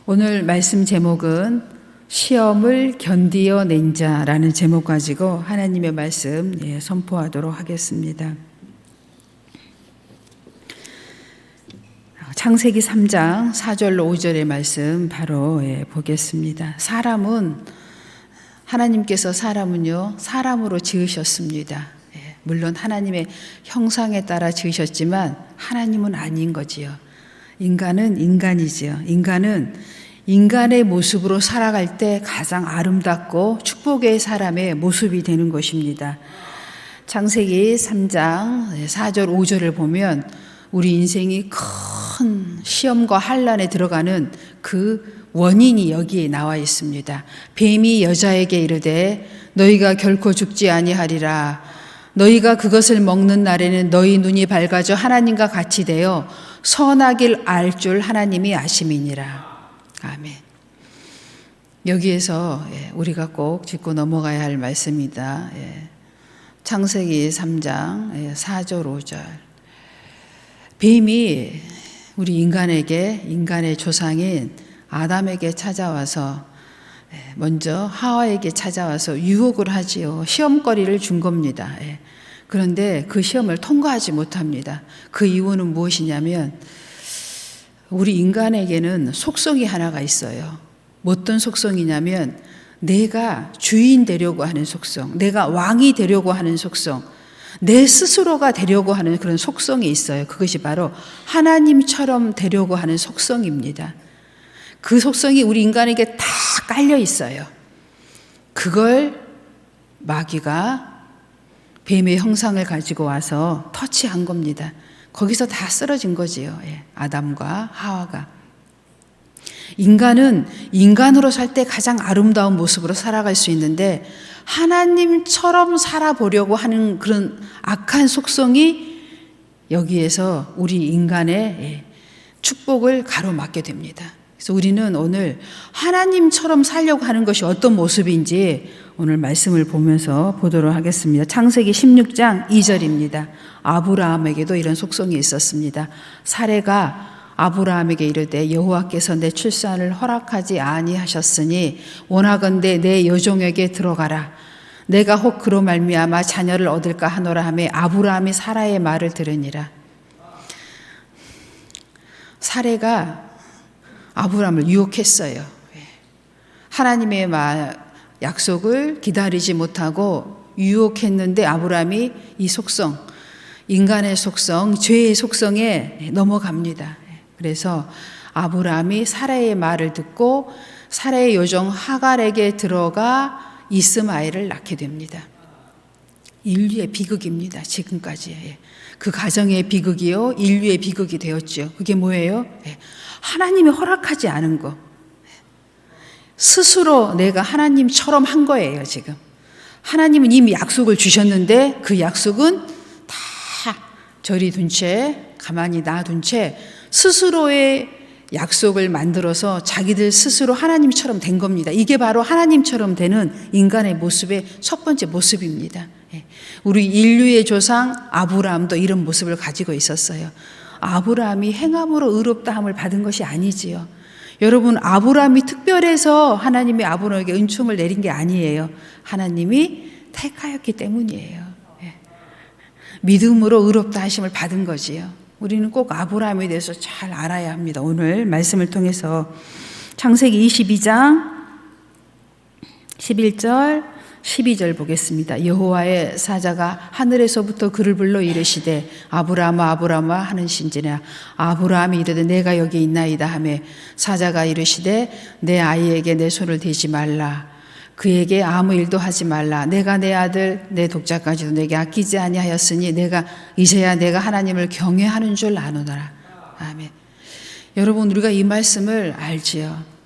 오늘 말씀 제목은 시험을 견디어낸 자라는 제목 가지고 하나님의 말씀 선포하도록 하겠습니다. 창세기 3장 4절로 5절의 말씀 바로 보겠습니다. 하나님께서 사람은요 사람으로 지으셨습니다. 물론 하나님의 형상에 따라 지으셨지만 하나님은 아닌 거지요. 인간은 인간이지요. 인간은 인간의 모습으로 살아갈 때 가장 아름답고 축복의 사람의 모습이 되는 것입니다. 창세기 3장 4절 5절을 보면 우리 인생이 큰 시험과 환난에 들어가는 그 원인이 여기에 나와 있습니다. 뱀이 여자에게 이르되 너희가 결코 죽지 아니하리라. 너희가 그것을 먹는 날에는 너희 눈이 밝아져 하나님과 같이 되어 선악을 알 줄 하나님이 아심이니라. 아멘. 여기에서 우리가 꼭 짚고 넘어가야 할 말씀이다. 창세기 3장 4절 5절. 뱀이 우리 인간에게, 인간의 조상인 아담에게 찾아와서 먼저 하와에게 찾아와서 유혹을 하지요. 시험거리를 준 겁니다. 그런데 그 시험을 통과하지 못합니다. 그 이유는 무엇이냐면 우리 인간에게는 속성이 하나가 있어요. 어떤 속성이냐면 내가 주인 되려고 하는 속성, 내가 왕이 되려고 하는 속성, 내 스스로가 되려고 하는 그런 속성이 있어요. 그것이 바로 하나님처럼 되려고 하는 속성입니다. 그 속성이 우리 인간에게 다 깔려 있어요. 그걸 마귀가 뱀의 형상을 가지고 와서 터치한 겁니다. 거기서 다 쓰러진 거지요. 아담과 하와가. 인간은 인간으로 살 때 가장 아름다운 모습으로 살아갈 수 있는데 하나님처럼 살아보려고 하는 그런 악한 속성이 여기에서 우리 인간의 축복을 가로막게 됩니다. 그래서 우리는 오늘 하나님처럼 살려고 하는 것이 어떤 모습인지 오늘 말씀을 보면서 보도록 하겠습니다. 창세기 16장 2절입니다. 아브라함에게도 이런 속성이 있었습니다. 사레가 아브라함에게 이르되 여호와께서 내 출산을 허락하지 아니하셨으니 원하건대 내 여종에게 들어가라. 내가 혹 그로 말미암아 자녀를 얻을까 하노라 하며 아브라함이 사라의 말을 들으니라. 사레가 아브라함을 유혹했어요. 하나님의 약속을 기다리지 못하고 유혹했는데 아브라함이 이 속성, 인간의 속성, 죄의 속성에 넘어갑니다. 그래서 아브라함이 사라의 말을 듣고 사라의 여종 하갈에게 들어가 이스마엘을 낳게 됩니다. 인류의 비극입니다. 지금까지. 그 가정의 비극이요, 인류의 비극이 되었죠. 그게 뭐예요? 하나님이 허락하지 않은 거. 스스로 내가 하나님처럼 한 거예요, 지금. 하나님은 이미 약속을 주셨는데 그 약속은 다 저리 둔 채, 가만히 놔둔 채 스스로의 약속을 만들어서 자기들 스스로 하나님처럼 된 겁니다. 이게 바로 하나님처럼 되는 인간의 모습의 첫 번째 모습입니다. 우리 인류의 조상 아브라함도 이런 모습을 가지고 있었어요. 아브라함이 행함으로 의롭다함을 받은 것이 아니지요. 여러분, 아브라함이 특별해서 하나님이 아브라함에게 은총을 내린 게 아니에요. 하나님이 택하였기 때문이에요. 믿음으로 의롭다 하심을 받은 거지요. 우리는 꼭 아브라함에 대해서 잘 알아야 합니다. 오늘 말씀을 통해서 창세기 22장 11절 12절 보겠습니다. 여호와의 사자가 하늘에서부터 그를 불러 이르시되 아브라함아 아브라함아 하는신지라. 아브라함이 이르되 내가 여기 있나이다 하매 사자가 이르시되 내 아이에게 내 손을 대지 말라. 그에게 아무 일도 하지 말라. 내가 내 아들 내 독자까지도 내게 아끼지 아니하였으니 이제야 내가 하나님을 경외하는 줄 아노라. 아멘. 여러분, 우리가 이 말씀을 알지요.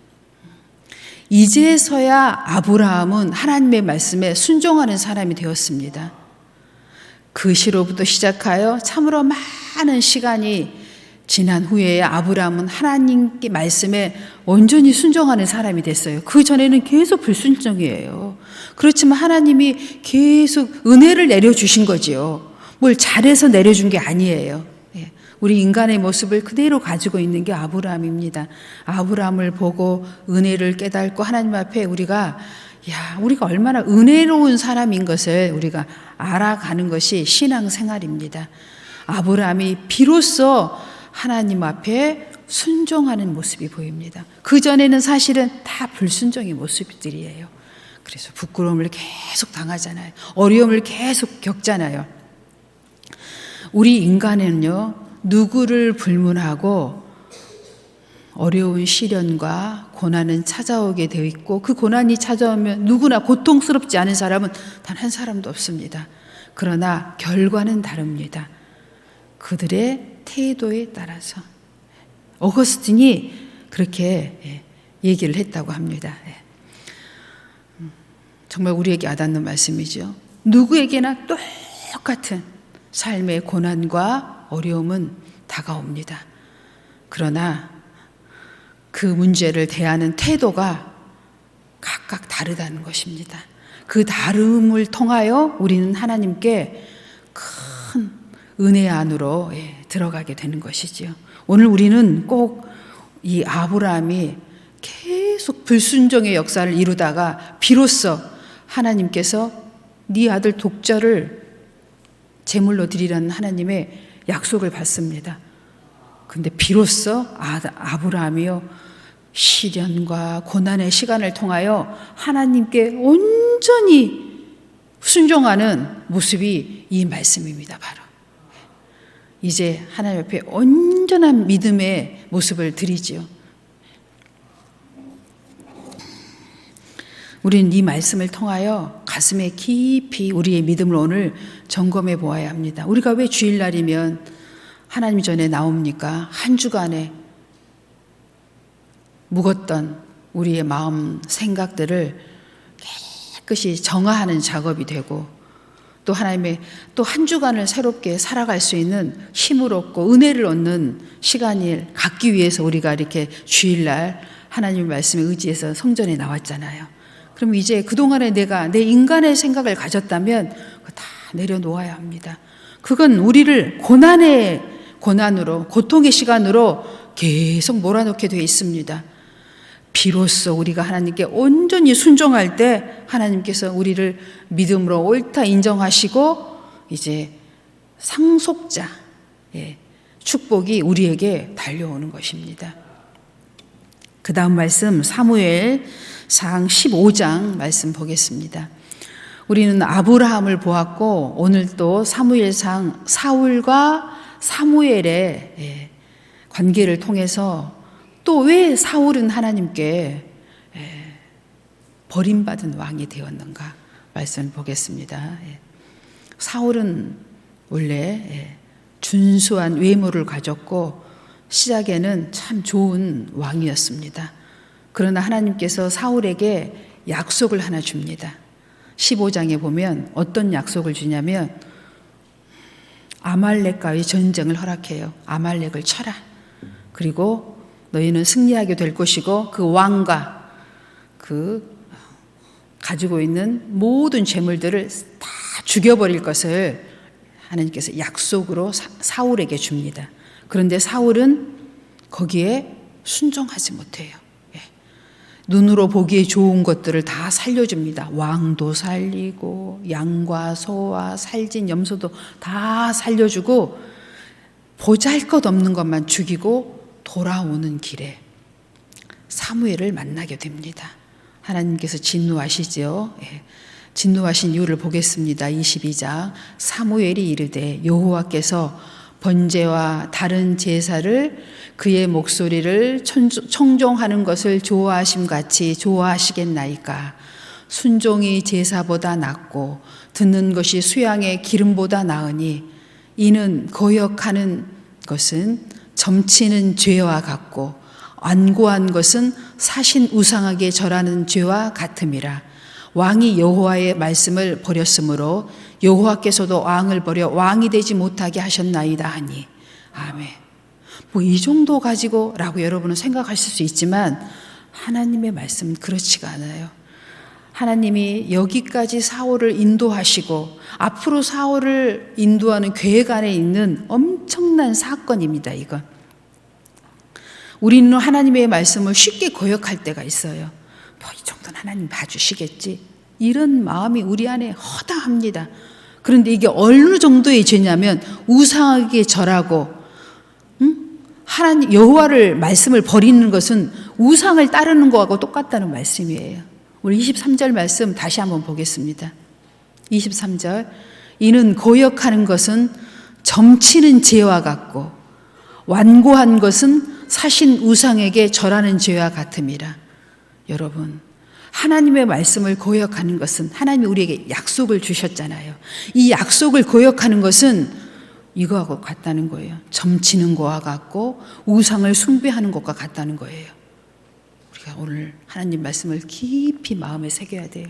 이제서야 아브라함은 하나님의 말씀에 순종하는 사람이 되었습니다. 그 시로부터 시작하여 참으로 많은 시간이 지난 후에 아브라함은 하나님께 말씀에 온전히 순종하는 사람이 됐어요. 그 전에는 계속 불순종이에요. 그렇지만 하나님이 계속 은혜를 내려주신 거지요. 뭘 잘해서 내려준 게 아니에요. 우리 인간의 모습을 그대로 가지고 있는 게 아브라함입니다. 아브라함을 보고 은혜를 깨닫고 하나님 앞에 우리가 얼마나 은혜로운 사람인 것을 우리가 알아가는 것이 신앙생활입니다. 아브라함이 비로소 하나님 앞에 순종하는 모습이 보입니다. 그전에는 사실은 다 불순종의 모습들이에요. 그래서 부끄러움을 계속 당하잖아요. 어려움을 계속 겪잖아요. 우리 인간은요, 누구를 불문하고 어려운 시련과 고난은 찾아오게 되어 있고, 그 고난이 찾아오면 누구나 고통스럽지 않은 사람은 단 한 사람도 없습니다. 그러나 결과는 다릅니다. 그들의 태도에 따라서. 어거스틴이 그렇게 얘기를 했다고 합니다. 정말 우리에게 와닿는 말씀이죠. 누구에게나 똑같은 삶의 고난과 어려움은 다가옵니다. 그러나 그 문제를 대하는 태도가 각각 다르다는 것입니다. 그 다름을 통하여 우리는 하나님께 큰 은혜 안으로 들어가게 되는 것이지요. 오늘 우리는 꼭 이 아브라함이 계속 불순종의 역사를 이루다가 비로소 하나님께서 네 아들 독자를 제물로 드리라는 하나님의 약속을 받습니다. 근데 비로소 아브라함이요, 시련과 고난의 시간을 통하여 하나님께 온전히 순종하는 모습이 이 말씀입니다. 바로 이제 하나님 앞에 온전한 믿음의 모습을 드리지요. 우리는 이 말씀을 통하여 가슴에 깊이 우리의 믿음을 오늘 점검해 보아야 합니다. 우리가 왜 주일날이면 하나님 전에 나옵니까? 한 주간에 묵었던 우리의 마음 생각들을 깨끗이 정화하는 작업이 되고, 또 하나님의 또 한 주간을 새롭게 살아갈 수 있는 힘을 얻고 은혜를 얻는 시간을 갖기 위해서 우리가 이렇게 주일날 하나님의 말씀에 의지해서 성전에 나왔잖아요. 그럼 이제 그동안에 내가 내 인간의 생각을 가졌다면 그거 다 내려놓아야 합니다. 그건 우리를 고난으로, 고통의 시간으로 계속 몰아넣게 되어 있습니다. 비로소 우리가 하나님께 온전히 순종할 때 하나님께서 우리를 믿음으로 옳다 인정하시고 이제 상속자, 축복이 우리에게 달려오는 것입니다. 그 다음 말씀 사무엘상 15장 말씀 보겠습니다. 우리는 아브라함을 보았고 오늘 또 사무엘상 사울과 사무엘의 관계를 통해서 또 왜 사울은 하나님께 버림받은 왕이 되었는가 말씀을 보겠습니다. 사울은 원래 준수한 외모를 가졌고 시작에는 참 좋은 왕이었습니다. 그러나 하나님께서 사울에게 약속을 하나 줍니다. 15장에 보면 어떤 약속을 주냐면 아말렉과의 전쟁을 허락해요. 아말렉을 쳐라. 그리고 너희는 승리하게 될 것이고 그 왕과 그 가지고 있는 모든 재물들을 다 죽여버릴 것을 하나님께서 약속으로 사울에게 줍니다. 그런데 사울은 거기에 순종하지 못해요. 눈으로 보기에 좋은 것들을 다 살려줍니다. 왕도 살리고 양과 소와 살진 염소도 다 살려주고 보잘것없는 것만 죽이고 돌아오는 길에 사무엘을 만나게 됩니다. 하나님께서 진노하시죠. 진노하신 이유를 보겠습니다. 22장 사무엘이 이르되 여호와께서 번제와 다른 제사를 그의 목소리를 청종하는 것을 좋아하심 같이 좋아하시겠나이까. 순종이 제사보다 낫고 듣는 것이 수양의 기름보다 나으니 이는 거역하는 것은 점치는 죄와 같고 완고한 것은 사신 우상에게 절하는 죄와 같음이라. 왕이 여호와의 말씀을 버렸으므로 여호와께서도 왕을 버려 왕이 되지 못하게 하셨나이다 하니. 아멘. 뭐 이 정도 가지고 라고 여러분은 생각하실 수 있지만 하나님의 말씀은 그렇지가 않아요. 하나님이 여기까지 사울을 인도하시고 앞으로 사울을 인도하는 계획 안에 있는 엄청난 사건입니다. 이건 우리는 하나님의 말씀을 쉽게 거역할 때가 있어요. 뭐 이 정도는 하나님 봐주시겠지, 이런 마음이 우리 안에 허다합니다. 그런데 이게 어느 정도의 죄냐면 우상에게 절하고 하나님 여호와를 말씀을 버리는 것은 우상을 따르는 거하고 똑같다는 말씀이에요. 우리 23절 말씀 다시 한번 보겠습니다. 23절, 이는 거역하는 것은 점치는 죄와 같고 완고한 것은 사신 우상에게 절하는 죄와 같음이라. 여러분, 하나님의 말씀을 거역하는 것은, 하나님이 우리에게 약속을 주셨잖아요. 이 약속을 거역하는 것은 이거하고 같다는 거예요. 점치는 것과 같고 우상을 숭배하는 것과 같다는 거예요. 우리가 오늘 하나님 말씀을 깊이 마음에 새겨야 돼요.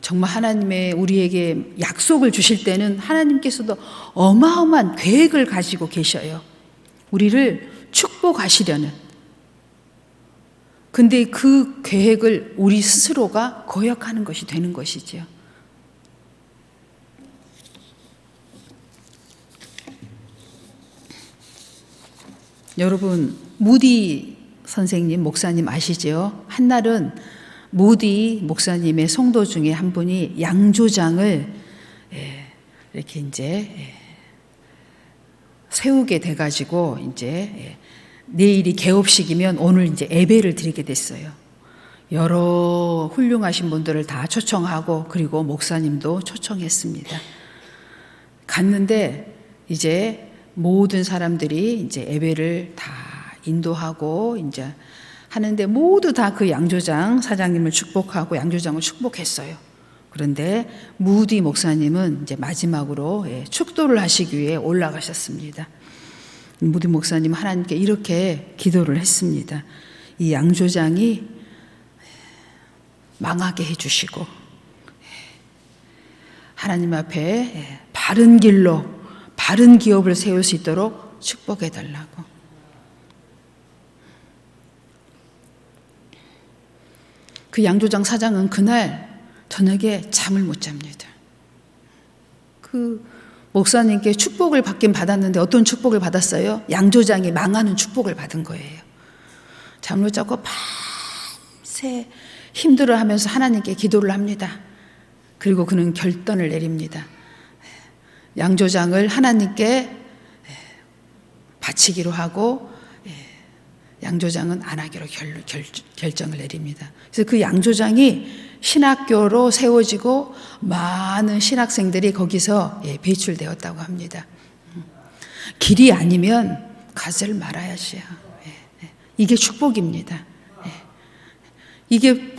정말 하나님의 우리에게 약속을 주실 때는 하나님께서도 어마어마한 계획을 가지고 계셔요. 우리를 축복하시려는. 근데 그 계획을 우리 스스로가 거역하는 것이 되는 것이지요. 여러분, 무디 선생님, 목사님 아시죠? 한날은 무디 목사님의 성도 중에 한 분이 양조장을 이렇게 이제 세우게 돼가지고 이제 내일이 개업식이면 오늘 이제 예배를 드리게 됐어요. 여러 훌륭하신 분들을 다 초청하고 그리고 목사님도 초청했습니다. 갔는데 이제 모든 사람들이 이제 예배를 다 인도하고 이제 하는데 모두 다 그 양조장 사장님을 축복하고 양조장을 축복했어요. 그런데 무디 목사님은 이제 마지막으로 축도를 하시기 위해 올라가셨습니다. 무디 목사님 하나님께 이렇게 기도를 했습니다. 이 양조장이 망하게 해주시고 하나님 앞에 바른 길로 바른 기업을 세울 수 있도록 축복해 달라고. 그 양조장 사장은 그날 저녁에 잠을 못 잡니다. 그 목사님께 축복을 받긴 받았는데 어떤 축복을 받았어요? 양조장이 망하는 축복을 받은 거예요. 잠을 못 자고 밤새 힘들어하면서 하나님께 기도를 합니다. 그리고 그는 결단을 내립니다. 양조장을 하나님께 바치기로 하고 양조장은 안 하기로 결정을 내립니다. 그래서 그 양조장이 신학교로 세워지고 많은 신학생들이 거기서 배출되었다고 합니다. 길이 아니면 가지를 말아야지요. 이게 축복입니다. 이게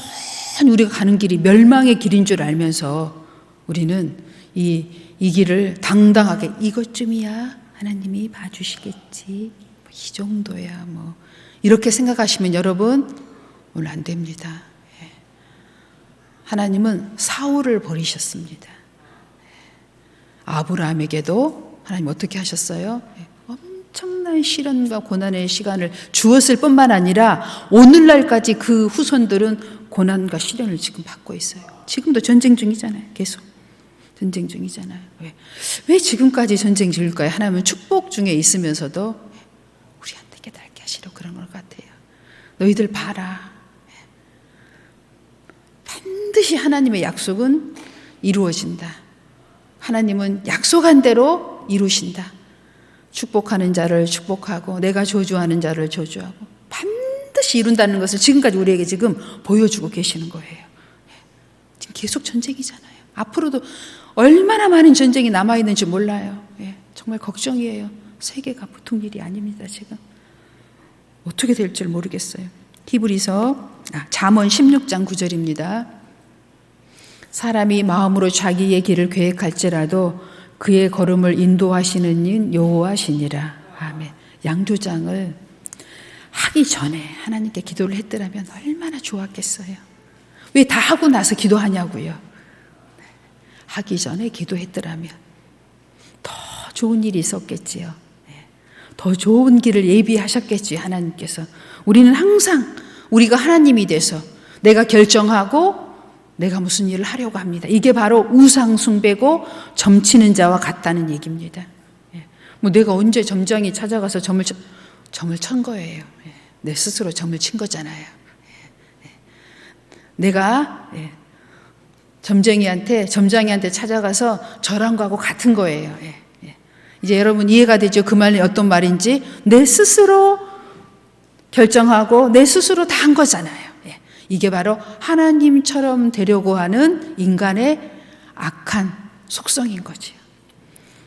우리가 가는 길이 멸망의 길인 줄 알면서 우리는 이 길을 당당하게 이것쯤이야 하나님이 봐주시겠지, 이 정도야 뭐 이렇게 생각하시면 여러분 오늘 안 됩니다. 하나님은 사울을 버리셨습니다. 아브라함에게도 하나님 어떻게 하셨어요? 엄청난 시련과 고난의 시간을 주었을 뿐만 아니라 오늘날까지 그 후손들은 고난과 시련을 지금 받고 있어요. 지금도 전쟁 중이잖아요. 계속 전쟁 중이잖아요. 왜 지금까지 전쟁 중일까요? 하나님은 축복 중에 있으면서도 우리한테 깨닫게 하시려 그런 것 같아요. 너희들 봐라. 반드시 하나님의 약속은 이루어진다. 하나님은 약속한 대로 이루신다. 축복하는 자를 축복하고 내가 저주하는 자를 저주하고 반드시 이룬다는 것을 지금까지 우리에게 지금 보여주고 계시는 거예요. 지금 계속 전쟁이잖아요. 앞으로도 얼마나 많은 전쟁이 남아있는지 몰라요. 정말 걱정이에요. 세계가 보통 일이 아닙니다. 지금 어떻게 될 줄 모르겠어요. 잠언 16장 9절입니다. 사람이 마음으로 자기의 길을 계획할지라도 그의 걸음을 인도하시는 인 여호와시니라. 아멘. 양조장을 하기 전에 하나님께 기도를 했더라면 얼마나 좋았겠어요. 왜 다 하고 나서 기도하냐고요. 하기 전에 기도했더라면 더 좋은 일이 있었겠지요. 더 좋은 길을 예비하셨겠지요. 하나님께서. 우리는 항상 우리가 하나님이 돼서 내가 결정하고 내가 무슨 일을 하려고 합니다. 이게 바로 우상 숭배고 점치는 자와 같다는 얘기입니다. 뭐 내가 언제 점장이 찾아가서 점을 천 거예요. 내 스스로 점을 친 거잖아요. 내가 점장이한테 찾아가서 절한 거하고 같은 거예요. 이제 여러분 이해가 되죠? 그 말이 어떤 말인지. 내 스스로 결정하고 내 스스로 다 한 거잖아요. 이게 바로 하나님처럼 되려고 하는 인간의 악한 속성인 거죠.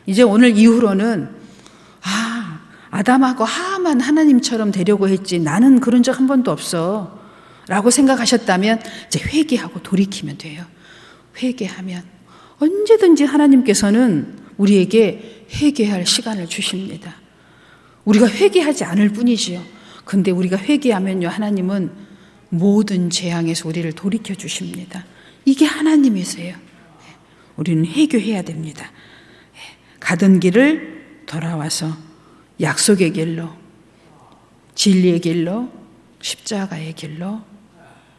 이제 오늘 이후로는 아담하고 하와만 하나님처럼 되려고 했지 나는 그런 적 한 번도 없어 라고 생각하셨다면 이제 회개하고 돌이키면 돼요. 회개하면 언제든지 하나님께서는 우리에게 회개할 시간을 주십니다. 우리가 회개하지 않을 뿐이지요. 근데 우리가 회개하면요, 하나님은 모든 재앙에서 우리를 돌이켜 주십니다. 이게 하나님이세요. 우리는 회개해야 됩니다. 가던 길을 돌아와서 약속의 길로, 진리의 길로, 십자가의 길로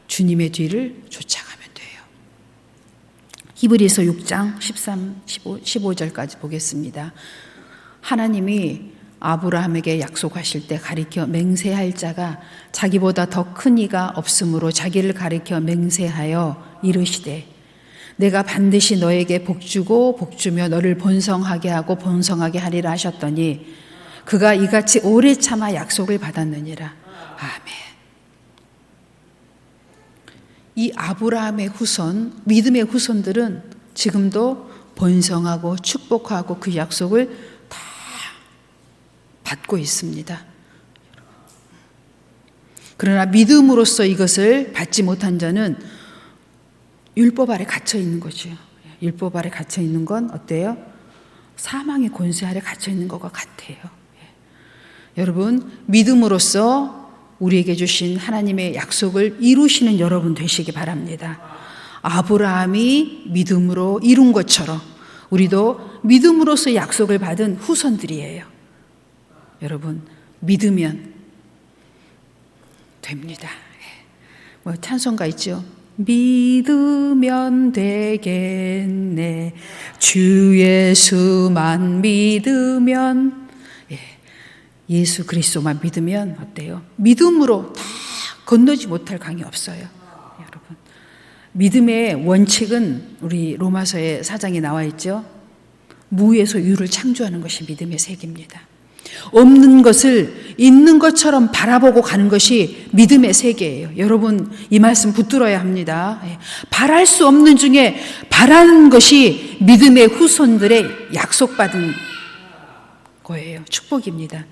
주님의 뒤를 쫓아가면 돼요. 히브리서 6장 13, 15절까지 보겠습니다. 하나님이 아브라함에게 약속하실 때 가리켜 맹세할 자가 자기보다 더 큰 이가 없으므로 자기를 가리켜 맹세하여 이르시되 내가 반드시 너에게 복주고 복주며 너를 번성하게 하고 번성하게 하리라 하셨더니 그가 이같이 오래 참아 약속을 받았느니라. 아멘. 이 아브라함의 후손, 믿음의 후손들은 지금도 번성하고 축복하고 그 약속을 다 받고 있습니다. 그러나 믿음으로써 이것을 받지 못한 자는 율법 아래 갇혀 있는 거죠. 율법 아래 갇혀 있는 건 어때요? 사망의 권세 아래 갇혀 있는 것과 같아요. 여러분, 믿음으로써 우리에게 주신 하나님의 약속을 이루시는 여러분 되시기 바랍니다. 아브라함이 믿음으로 이룬 것처럼 우리도 믿음으로써 약속을 받은 후손들이에요. 여러분, 믿으면 됩니다. 뭐 찬송가 있죠? 믿으면 되겠네. 주 예수만 믿으면. 예수 그리스도만 믿으면 어때요? 믿음으로 다 건너지 못할 강이 없어요. 여러분, 믿음의 원칙은 우리 로마서의 4장에 나와 있죠. 무에서 유를 창조하는 것이 믿음의 세계입니다. 없는 것을 있는 것처럼 바라보고 가는 것이 믿음의 세계예요. 여러분, 이 말씀 붙들어야 합니다. 바랄 수 없는 중에 바라는 것이 믿음의 후손들의 약속받은 거예요. 축복입니다.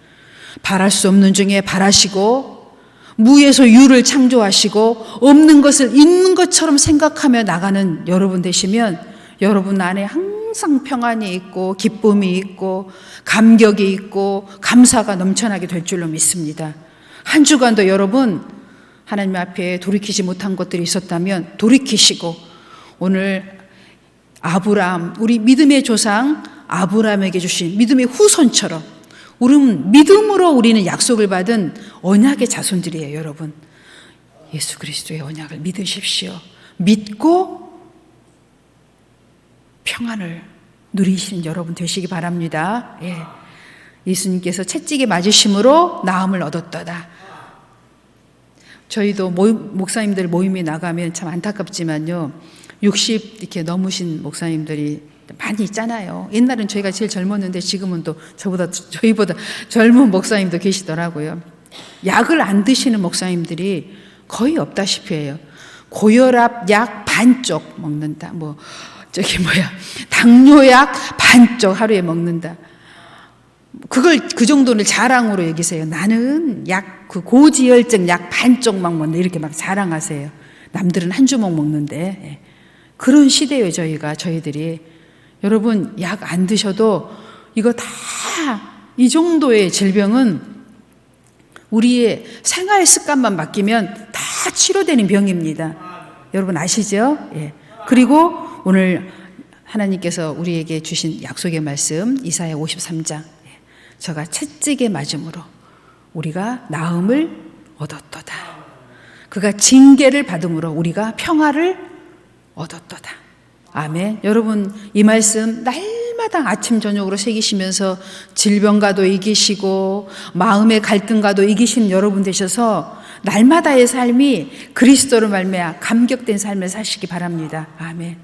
바랄 수 없는 중에 바라시고 무에서 유를 창조하시고 없는 것을 있는 것처럼 생각하며 나가는 여러분 되시면 여러분 안에 항상 평안이 있고 기쁨이 있고 감격이 있고 감사가 넘쳐나게 될 줄로 믿습니다. 한 주간도 여러분 하나님 앞에 돌이키지 못한 것들이 있었다면 돌이키시고 오늘 아브라함, 우리 믿음의 조상 아브라함에게 주신 믿음의 후손처럼 우리는 믿음으로 우리는 약속을 받은 언약의 자손들이에요. 여러분, 예수 그리스도의 언약을 믿으십시오. 믿고 평안을 누리시는 여러분 되시기 바랍니다. 예수님께서 채찍에 맞으심으로 나음을 얻었도다. 저희도 목사님들 모임에 나가면 참 안타깝지만요, 60 이렇게 넘으신 목사님들이 많이 있잖아요. 옛날엔 저희가 제일 젊었는데 지금은 또 저희보다 젊은 목사님도 계시더라고요. 약을 안 드시는 목사님들이 거의 없다시피 해요. 고혈압 약 반쪽 먹는다. 당뇨약 반쪽 하루에 먹는다. 그걸 그 정도는 자랑으로 여기세요. 나는 그 고지혈증 약 반쪽 막 먹는다. 이렇게 막 자랑하세요. 남들은 한 주먹 먹는데. 그런 시대예요, 저희들이. 여러분, 약 안 드셔도 이거 다 이 정도의 질병은 우리의 생활 습관만 바뀌면 다 치료되는 병입니다. 여러분 아시죠? 그리고 오늘 하나님께서 우리에게 주신 약속의 말씀 이사야 53장 저가 채찍에 맞음으로 우리가 나음을 얻었도다. 그가 징계를 받음으로 우리가 평화를 얻었도다. 아멘. 여러분 이 말씀 날마다 아침 저녁으로 새기시면서 질병과도 이기시고 마음의 갈등과도 이기신 여러분 되셔서 날마다의 삶이 그리스도로 말미암아 감격된 삶을 사시기 바랍니다. 아멘.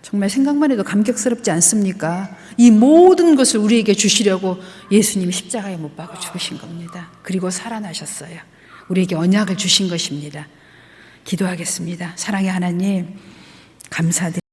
정말 생각만 해도 감격스럽지 않습니까? 이 모든 것을 우리에게 주시려고 예수님이 십자가에 못 박아 죽으신 겁니다. 그리고 살아나셨어요. 우리에게 언약을 주신 것입니다. 기도하겠습니다. 사랑의 하나님, 감사드립니다.